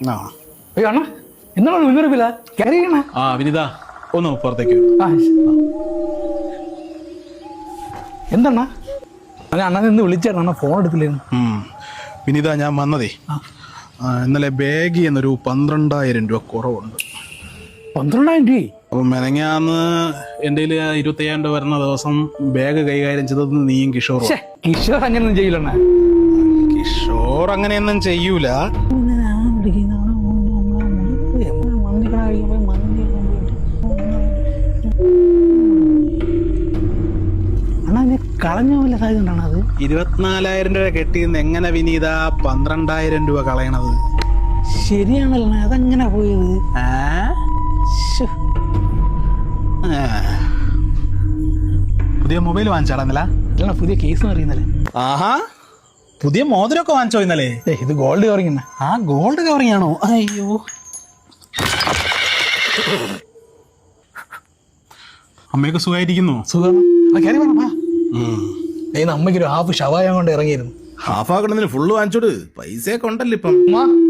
ആ അയ്യോ അണ്ണ എന്താണ് വിവരമില്ല കയറിയണ ആ വിനിത ഒന്ന് പുറത്തേക്ക് എന്തണ്ണ അല്ല അണ്ണൻ ഇന്ന് വിളിച്ചായിരുന്നു അണ്ണ ഫോൺ എടുക്കില്ലായിരുന്നു. വിനിത ഞാൻ വന്നതേ ഇന്നലെ ബാഗ് എന്നൊരു 12,000 രൂപ കുറവുണ്ട്. 12,000 രൂപ? അപ്പം മെനങ്ങാന്ന് എൻ്റെ 25,000 രൂപ വരുന്ന ദിവസം ബാഗ് കൈകാര്യം ചെയ്തത് നീയും കിഷോറും. കിഷോർ അങ്ങനെയൊന്നും ചെയ്യില്ലണ്ണ. കിഷോർ അങ്ങനെയൊന്നും ചെയ്യൂല. കളഞ്ഞ വല്ല സാധ്യത ഉണ്ടാണ് അത്. 24,000 രൂപ കെട്ടിന്ന് എങ്ങനെ വിനീത 12,000 രൂപ കളയണത്? ശരിയാണല്ലോ, അതെങ്ങനെ പോയത്? പുതിയ മൊബൈൽ വാങ്ങിച്ചാളന്നല്ല? അല്ല, പുതിയ കേസ് അറിയുന്നല്ലേ. ആഹാ, പുതിയ മോതിരമൊക്കെ വാങ്ങിച്ചോ ഇന്നലെ? ഇത് ഗോൾഡ് കവറിങ്. ആ ഗോൾഡ് കവറിങ് ആണോ? അയ്യോ, അമ്മയൊക്കെ സുഖമായിരിക്കുന്നു? സുഖം. കയറി വേണം. അമ്മയ്ക്കൊരു ഹാഫ് ഷവായ കൊണ്ട് ഇറങ്ങിയിരുന്നു. ഹാഫ് ആക്കണതിന് ഫുള്ള് വാങ്ങിച്ചോട്, പൈസയൊക്കെ ഉണ്ടല്ലോ ഇപ്പം.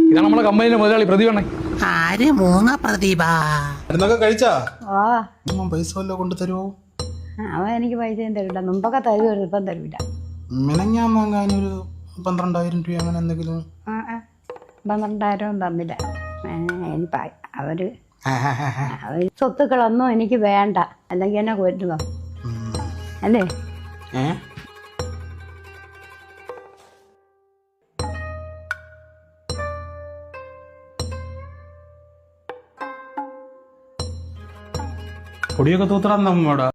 ഇതാണ് നമ്മളെ കമ്പനിയിലെ മുതലാളി പ്രദീപണ്ണ. മരുന്നൊക്കെ കഴിച്ചാ? പൈസ വല്ലോ കൊണ്ട് തരുമോ? അവൻ എനിക്ക് പൈസയും തരില്ല. മുമ്പൊക്കെ തരുമായിരുന്നു, ഇപ്പം തരില്ല. മെനഞ്ഞാന്നൊരു 12,000 രൂപ അങ്ങനെ എന്തെങ്കിലും. 12,000 തന്നില്ല. അവര് സ്വത്തുക്കളൊന്നും എനിക്ക് വേണ്ട, അല്ലെങ്കിൽ എന്നെ കൊല്ലുക അല്ലേ? പൊടിയൊക്കെ തൂത്തടാ നമ്മോടാ.